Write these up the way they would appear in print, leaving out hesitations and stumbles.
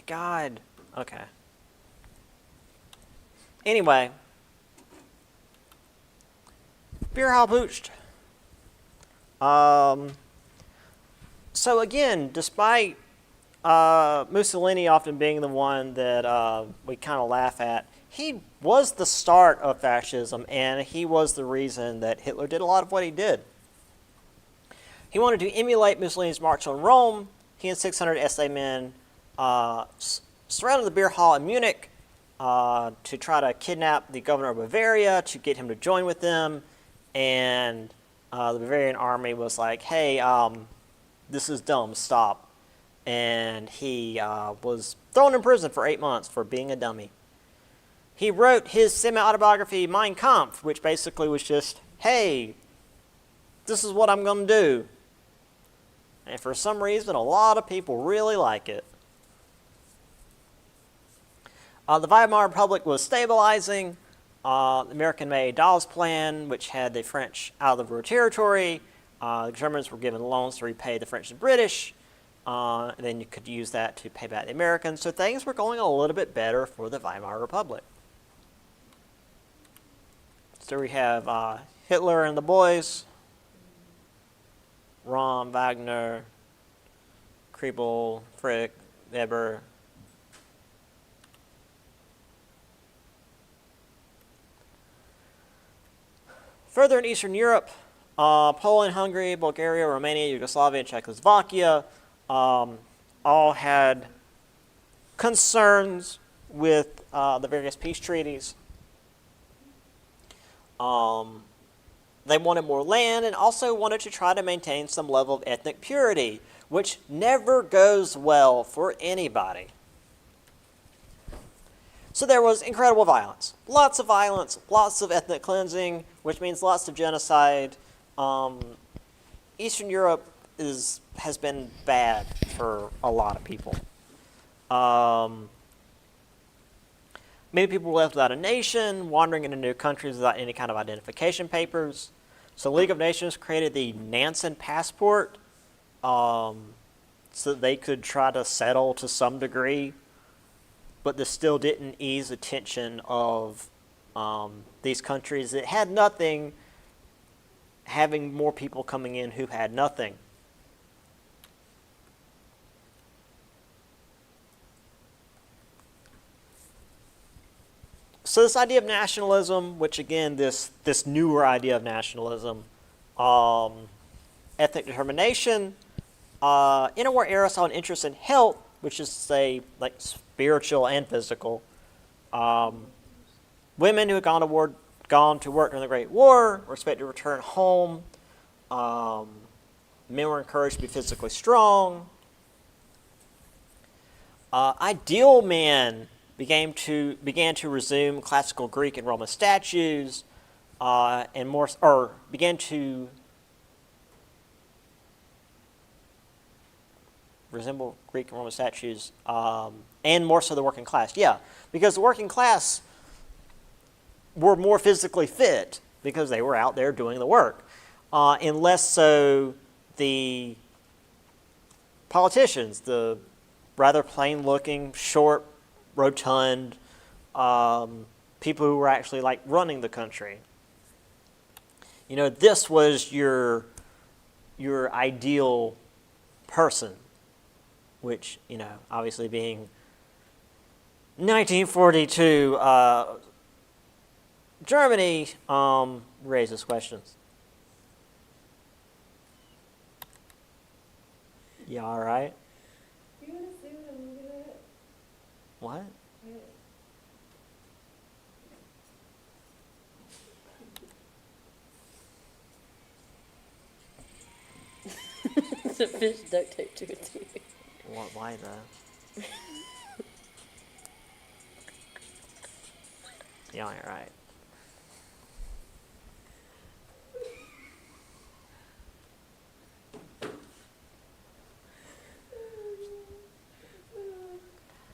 my God. Okay. Anyway. Bierhal Poocht. So again, despite Mussolini often being the one that we kind of laugh at, he was the start of fascism, and he was the reason that Hitler did a lot of what he did. He wanted to emulate Mussolini's march on Rome. He and 600 SA men surrounded the beer hall in Munich to try to kidnap the governor of Bavaria, to get him to join with them. And the Bavarian army was like, hey, this is dumb, stop. And he was thrown in prison for 8 months for being a dummy. He wrote his semi-autobiography, Mein Kampf, which basically was just, hey, this is what I'm going to do. And for some reason, a lot of people really like it. The Weimar Republic was stabilizing. The American made Dawes Plan, which had the French out of the Ruhr territory. The Germans were given loans to repay the French and British. And then you could use that to pay back the Americans. So things were going a little bit better for the Weimar Republic. So we have Hitler and the boys. Rom, Wagner, Kriebel, Frick, Weber. Further in Eastern Europe, Poland, Hungary, Bulgaria, Romania, Yugoslavia, and Czechoslovakia all had concerns with the various peace treaties. They wanted more land and also wanted to try to maintain some level of ethnic purity, which never goes well for anybody. So there was incredible violence, lots of ethnic cleansing, which means lots of genocide. Eastern Europe has been bad for a lot of people. Many people were left without a nation, wandering into new countries without any kind of identification papers. So League of Nations created the Nansen Passport so that they could try to settle to some degree. But this still didn't ease the tension of these countries that had nothing, having more people coming in who had nothing. So this idea of nationalism, which again, this newer idea of nationalism, ethnic determination, interwar era saw an interest in health, which is to say, like spiritual and physical. Women who had gone to work during the Great War were expected to return home. Men were encouraged to be physically strong. Ideal men began to resume classical Greek and Roman statues, began to resemble Greek and Roman statues, and more so the working class. Yeah, because the working class were more physically fit because they were out there doing the work, and less so the politicians, the rather plain-looking, short, rotund people who were actually like running the country. You know, this was your ideal person, which, you know, obviously being 1942 Germany raises questions. Yeah, all right. You want to see what I'm looking at? What? It's a fish duct tape to a TV. Why though? Yeah, all right.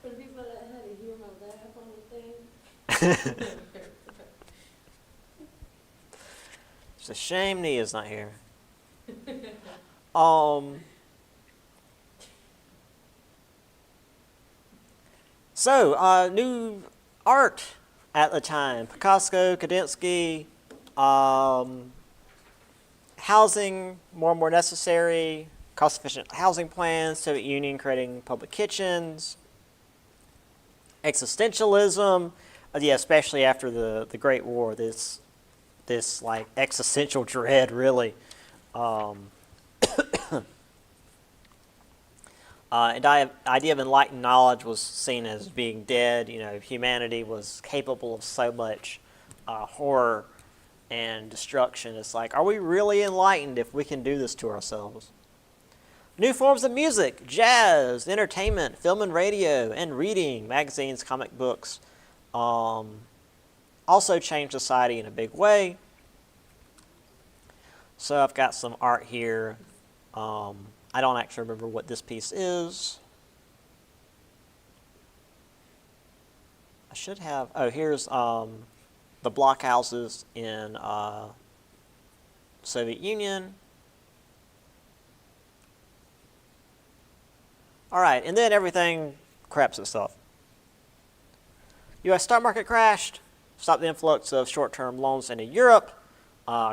For the people that had to hear my laugh on the thing. It's a shame Nia's not here. So, new art at the time: Picasso, Kandinsky, housing more and more necessary, cost-efficient housing plans, Soviet Union creating public kitchens, existentialism, yeah, especially after the Great War, this like existential dread really. And idea of enlightened knowledge was seen as being dead. You know, humanity was capable of so much horror and destruction. It's like, are we really enlightened if we can do this to ourselves? New forms of music, jazz, entertainment, film and radio, and reading, magazines, comic books, also changed society in a big way. So I've got some art here. I don't actually remember what this piece is. I should have, oh, here's the blockhouses in Soviet Union. All right, and then everything craps itself. U.S. stock market crashed, stopped the influx of short-term loans into Europe,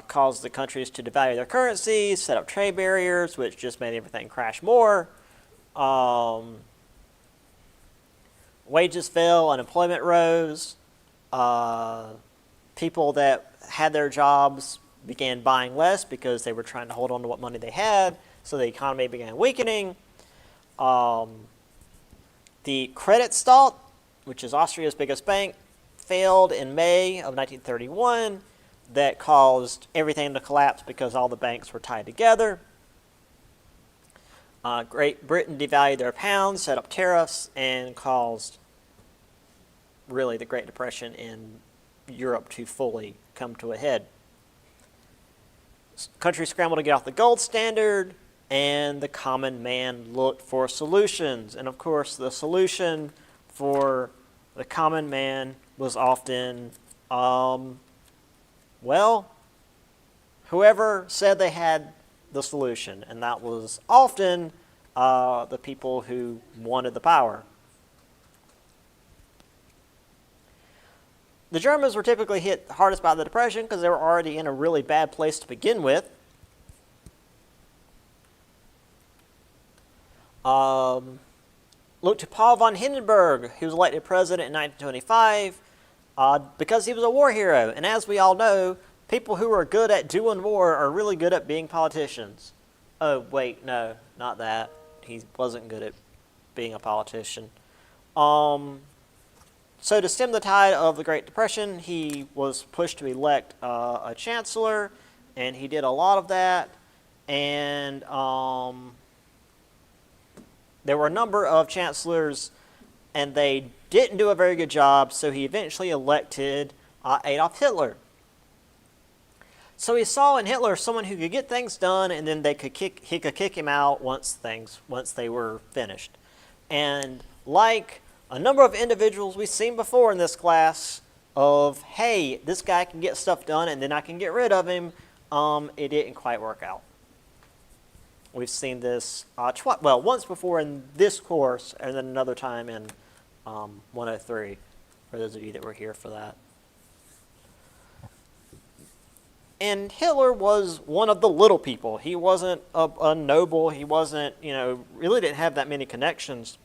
caused the countries to devalue their currencies, set up trade barriers, which just made everything crash more. Wages fell, unemployment rose. People that had their jobs began buying less because they were trying to hold on to what money they had, so the economy began weakening. The Kreditstaat, which is Austria's biggest bank, failed in May of 1931. That caused everything to collapse because all the banks were tied together. Great Britain devalued their pound, set up tariffs, and caused really the Great Depression in Europe to fully come to a head. Countries scrambled to get off the gold standard, and the common man looked for solutions. And of course, the solution for the common man was often, well, whoever said they had the solution, and that was often the people who wanted the power. The Germans were typically hit hardest by the Depression because they were already in a really bad place to begin with. Look to Paul von Hindenburg, who was elected president in 1925 because he was a war hero. And as we all know, people who are good at doing war are really good at being politicians. Oh, wait, no, not that. He wasn't good at being a politician. So to stem the tide of the Great Depression, he was pushed to elect a chancellor, and he did a lot of that. And there were a number of chancellors, and they didn't do a very good job, so he eventually elected Adolf Hitler. So he saw in Hitler someone who could get things done, and then he could kick him out once they were finished. And like a number of individuals we've seen before in this class of, hey, this guy can get stuff done and then I can get rid of him, it didn't quite work out. We've seen this once before in this course, and then another time in 103, for those of you that were here for that. And Hitler was one of the little people. He wasn't a noble. He wasn't, really didn't have that many connections.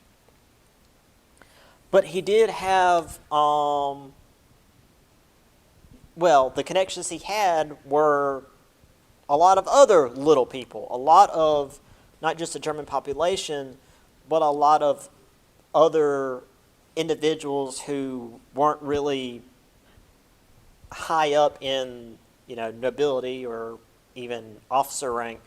But he did have, the connections he had were a lot of other little people, a lot of not just the German population, but a lot of other individuals who weren't really high up in, nobility or even officer rank.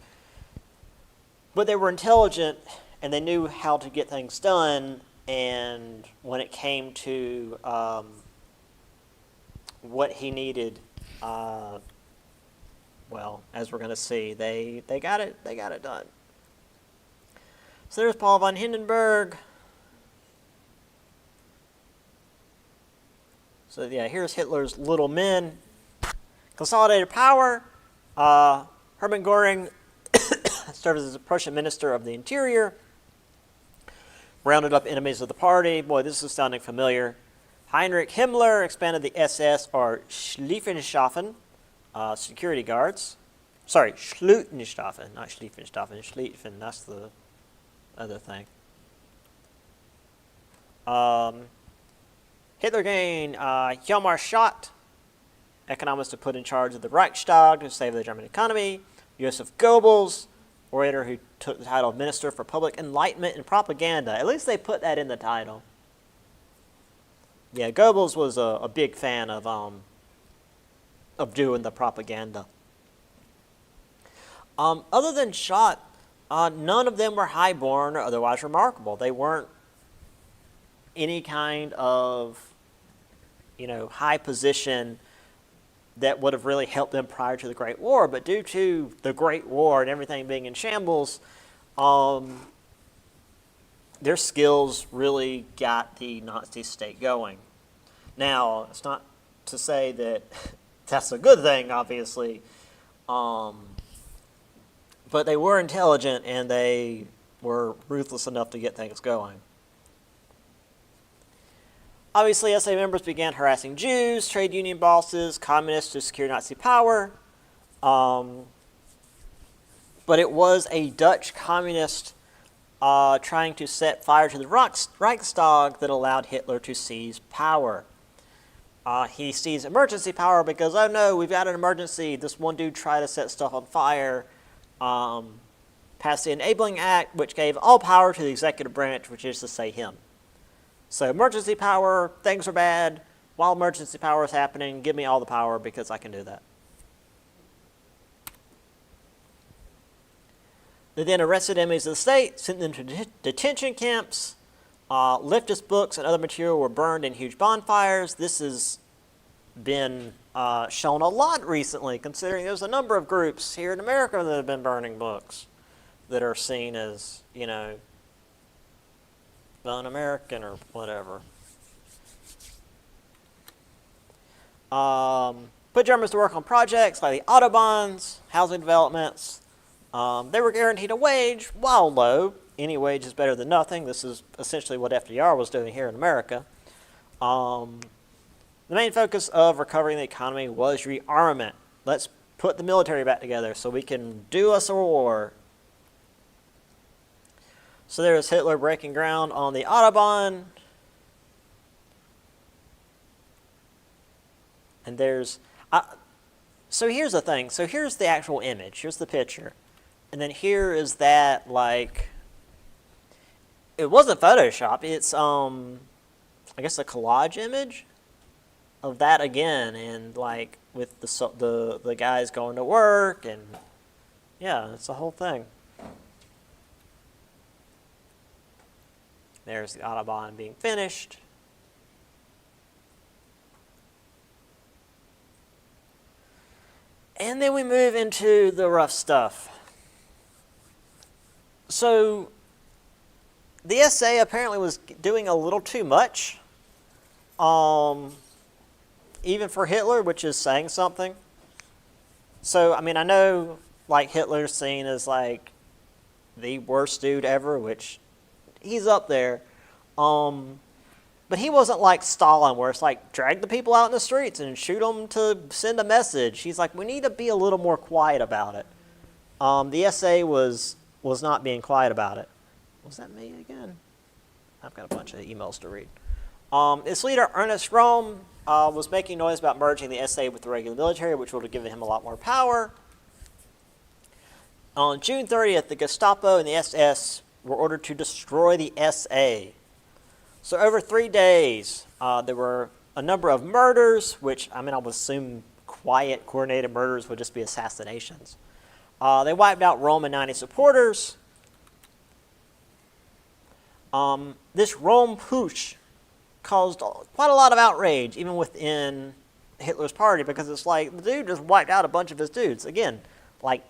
But they were intelligent and they knew how to get things done. And when it came to what he needed, as we're going to see, they got it done. So there's Paul von Hindenburg. So yeah, here's Hitler's little men. Consolidated power. Hermann Göring served as the Prussian Minister of the Interior. rounded up enemies of the party. Boy, this is sounding familiar. Heinrich Himmler expanded the SS, or Schlieffenstaffen, security guards. Sorry, Schlutenstaffen, not Schlieffenstaffen. Schlieffen, that's the other thing. Hitler gained Hjalmar Schacht, economist to put in charge of the Reichstag to save the German economy. Joseph Goebbels, orator who took the title of Minister for Public Enlightenment and Propaganda. At least they put that in the title. Yeah, Goebbels was a big fan of doing the propaganda. Other than Schott, none of them were highborn or otherwise remarkable. They weren't any kind of, high position that would have really helped them prior to the Great War. But due to the Great War and everything being in shambles, their skills really got the Nazi state going. Now, it's not to say that that's a good thing, obviously, but they were intelligent and they were ruthless enough to get things going. Obviously, SA members began harassing Jews, trade union bosses, communists to secure Nazi power. But it was a Dutch communist trying to set fire to the Reichstag that allowed Hitler to seize power. He seized emergency power because, oh no, we've got an emergency. This one dude tried to set stuff on fire. Passed the Enabling Act, which gave all power to the executive branch, which is to say him. So emergency power, things are bad. While emergency power is happening, give me all the power because I can do that. They then arrested enemies of the state, sent them to detention camps. Leftist books and other material were burned in huge bonfires. This has been shown a lot recently, considering there's a number of groups here in America that have been burning books that are seen as, un-American or whatever. Put Germans to work on projects like the Autobahns, housing developments. They were guaranteed a wage, while low. Any wage is better than nothing. This is essentially what FDR was doing here in America. The main focus of recovering the economy was rearmament. Let's put the military back together so we can do us a war. So there's Hitler breaking ground on the Autobahn. And there's... so here's the thing. So here's the actual image. Here's the picture. And then here is that, it wasn't Photoshop. It's, I guess a collage image of that again. And, with the guys going to work. And, yeah, it's the whole thing. There's the Autobahn being finished. And then we move into the rough stuff. So, the SA apparently was doing a little too much, even for Hitler, which is saying something. So, I know, Hitler's seen as, the worst dude ever, which... he's up there. But he wasn't like Stalin, where it's drag the people out in the streets and shoot them to send a message. He's we need to be a little more quiet about it. The SA was not being quiet about it. Was that me again? I've got a bunch of emails to read. Its leader, Ernest Röhm, was making noise about merging the SA with the regular military, which would have given him a lot more power. On June 30th, the Gestapo and the SS were ordered to destroy the SA. So over 3 days, there were a number of murders, which, I would assume quiet, coordinated murders would just be assassinations. They wiped out Röhm and 90 supporters. This Röhm Putsch caused quite a lot of outrage, even within Hitler's party, because it's the dude just wiped out a bunch of his dudes. Again,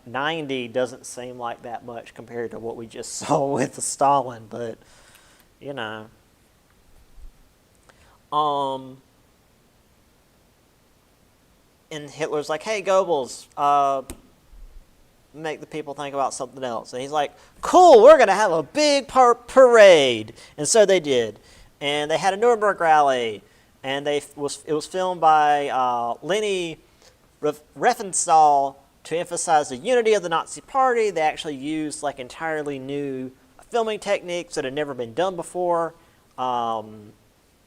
90 doesn't seem like that much compared to what we just saw with Stalin, but, and Hitler's hey, Goebbels, make the people think about something else. And he's like, cool, we're going to have a big parade. And so they did. And they had a Nuremberg rally. And it was filmed by Leni Riefenstahl to emphasize the unity of the Nazi Party. They actually used like entirely new filming techniques that had never been done before. The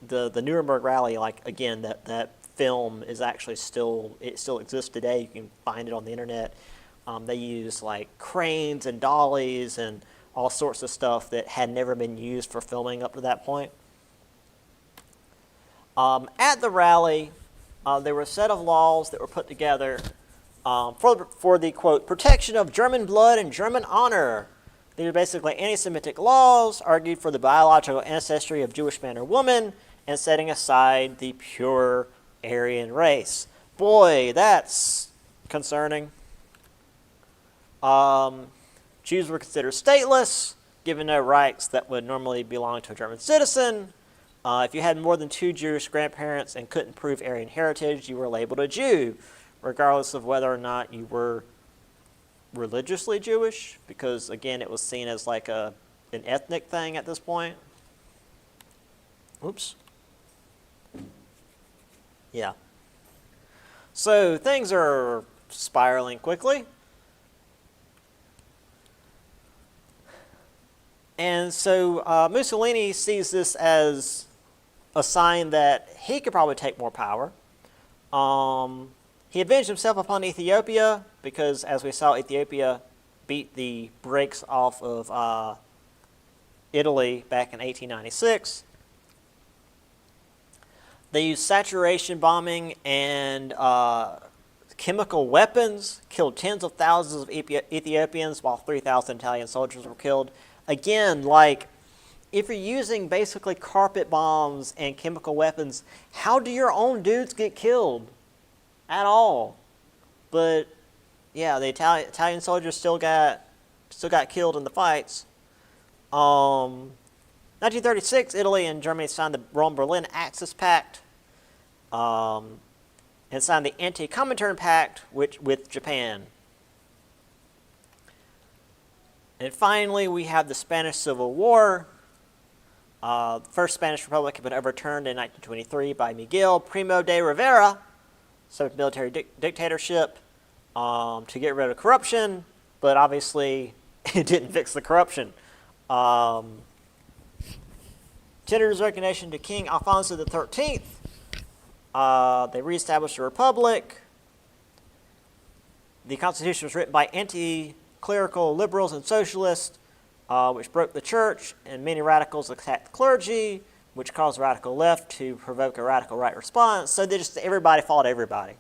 Nuremberg rally, like again, that film is actually still exists today. You can find it on the internet. They use like cranes and dollies and all sorts of stuff that had never been used for filming up to that point. At the rally, there were a set of laws that were put together for the, quote, protection of German blood and German honor. These are basically anti-Semitic laws, argued for the biological ancestry of Jewish man or woman, and setting aside the pure Aryan race. Boy, that's concerning. Jews were considered stateless, given no rights that would normally belong to a German citizen. If you had more than 2 Jewish grandparents and couldn't prove Aryan heritage, you were labeled a Jew, regardless of whether or not you were religiously Jewish, because again, it was seen as like an ethnic thing at this point. Oops. Yeah. So things are spiraling quickly. And so Mussolini sees this as a sign that he could probably take more power. He avenged himself upon Ethiopia because, as we saw, Ethiopia beat the brakes off of Italy back in 1896. They used saturation bombing and chemical weapons, killed tens of thousands of Ethiopians while 3,000 Italian soldiers were killed. Again, like, if you're using basically carpet bombs and chemical weapons, how do your own dudes get killed at all? But yeah, the Italian soldiers still got killed in the fights. 1936, Italy and Germany signed the Rome-Berlin Axis Pact, and signed the Anti-Comintern Pact with Japan. And finally, we have the Spanish Civil War. The First Spanish Republic had been overturned in 1923 by Miguel Primo de Rivera, so military dictatorship, to get rid of corruption, but obviously it didn't fix the corruption. Tendered resignation to King Alfonso XIII. They reestablished a republic. The Constitution was written by anti-clerical liberals and socialists, which broke the church, and many radicals attacked the clergy, which caused the radical left to provoke a radical right response. So everybody fought everybody.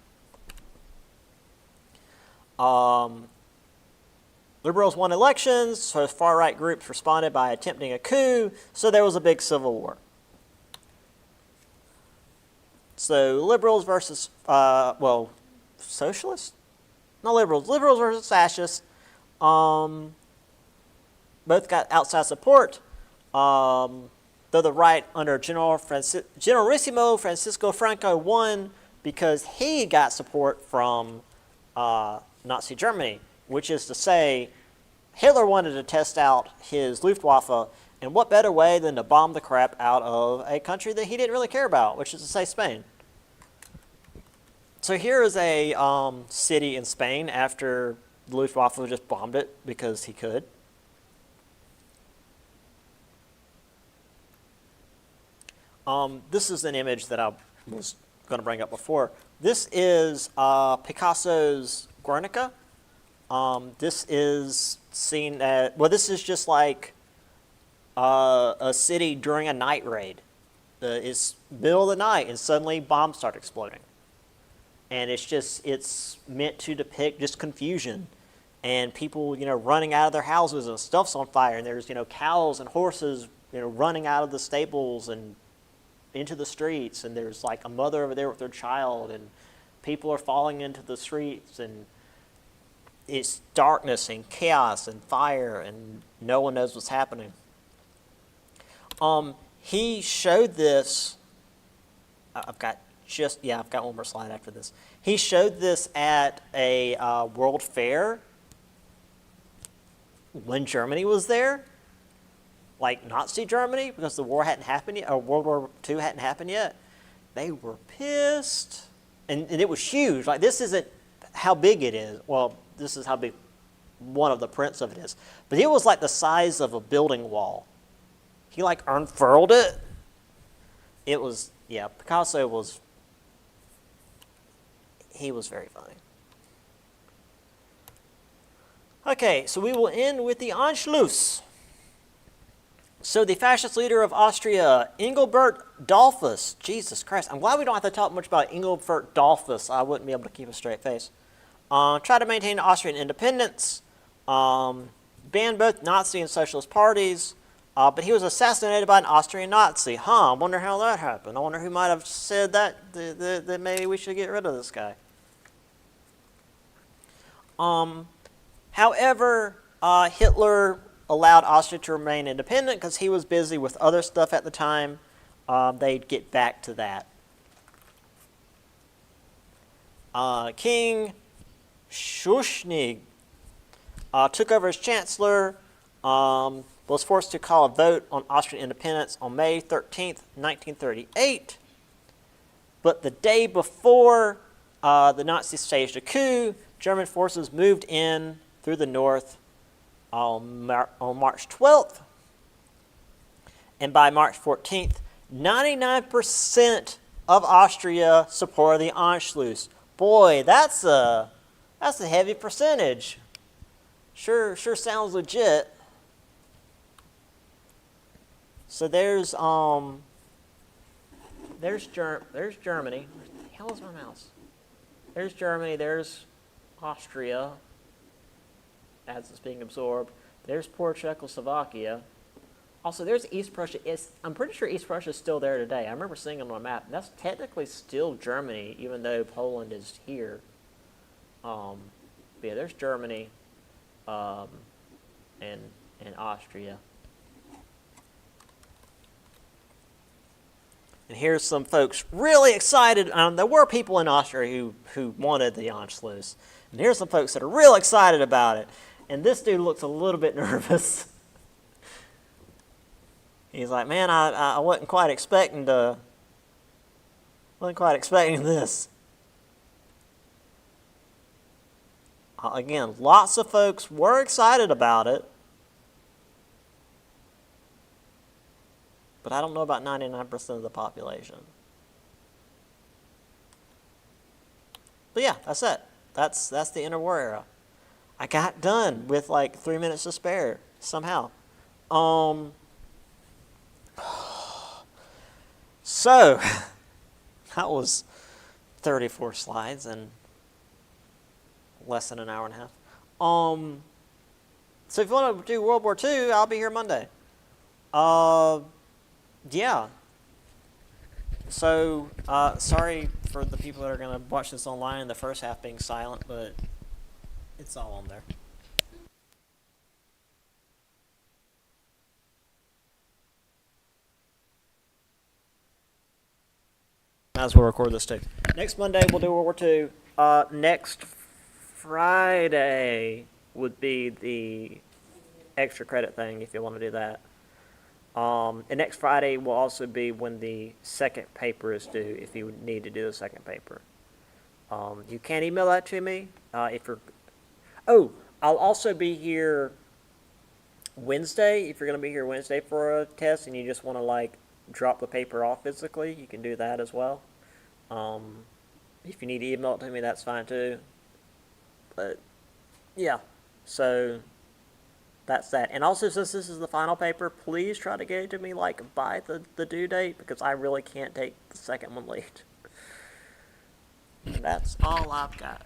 Liberals won elections, so far-right groups responded by attempting a coup, so there was a big civil war. So liberals versus, socialists? Not liberals. Liberals versus fascists. Both got outside support. Though the right under Generalissimo Francisco Franco won because he got support from Nazi Germany, which is to say, Hitler wanted to test out his Luftwaffe, and what better way than to bomb the crap out of a country that he didn't really care about, which is to say Spain. So here is a city in Spain after the Luftwaffe just bombed it because he could. This is an image that I was going to bring up before. This is Picasso's Guernica. This is seen at, this is just like a city during a night raid. It's middle of the night and suddenly bombs start exploding. And it's meant to depict just confusion and people, running out of their houses and stuff's on fire. And there's, cows and horses, running out of the stables and into the streets. And there's like a mother over there with their child and people are falling into the streets and it's darkness and chaos and fire and no one knows what's happening. He showed this, I've got one more slide after this. He showed this at a World Fair when Germany was there, like Nazi Germany, because the war hadn't happened yet, or World War II hadn't happened yet, they were pissed. And it was huge. Like, this isn't how big it is. Well, this is how big one of the prints of it is. But it was like the size of a building wall. He like unfurled it. It was, yeah, Picasso was, he was very funny. Okay, so we will end with the Anschluss. So the fascist leader of Austria, Engelbert Dollfuss, Jesus Christ, I'm glad we don't have to talk much about Engelbert Dollfuss. I wouldn't be able to keep a straight face. Tried to maintain Austrian independence, banned both Nazi and socialist parties, but he was assassinated by an Austrian Nazi. I wonder how that happened. I wonder who might have said that maybe we should get rid of this guy. However, Hitler allowed Austria to remain independent because he was busy with other stuff at the time. They'd get back to that. King Schuschnigg took over as chancellor, was forced to call a vote on Austrian independence on May 13th, 1938. But the day before the Nazis staged a coup, German forces moved in through the north on March 12th. And by March 14th, 99% of Austria supported the Anschluss. Boy, that's a heavy percentage. Sure sounds legit. So there's Germany. Where the hell is my mouse? There's Germany. There's Austria, as it's being absorbed. There's poor Czechoslovakia. Also, there's East Prussia. I'm pretty sure East Prussia is still there today. I remember seeing it on a map. That's technically still Germany, even though Poland is here. But yeah, there's Germany, and Austria. And here's some folks really excited. There were people in Austria who wanted the Anschluss. And here's some folks that are real excited about it. And this dude looks a little bit nervous. He's like, man, I wasn't quite expecting this. Again, lots of folks were excited about it. But I don't know about 99% of the population. But yeah, that's it. That's the interwar era. I got done with like 3 minutes to spare somehow. So that was 34 slides and less than an hour and a half. So if you want to do World War II, I'll be here Monday. Yeah. So, sorry for the people that are going to watch this online and the first half being silent, but it's all on there. Might as well record this too. Next Monday, we'll do World War II. Next Friday would be the extra credit thing, if you want to do that. And next Friday will also be when the second paper is due, if you need to do the second paper. You can email that to me if you're... Oh, I'll also be here Wednesday. If you're going to be here Wednesday for a test and you just want to, like, drop the paper off physically, you can do that as well. If you need to email it to me, that's fine too. But, yeah. So... that's that. And also, since this is the final paper, please try to get it to me like by the due date, because I really can't take the second one late. And that's all I've got.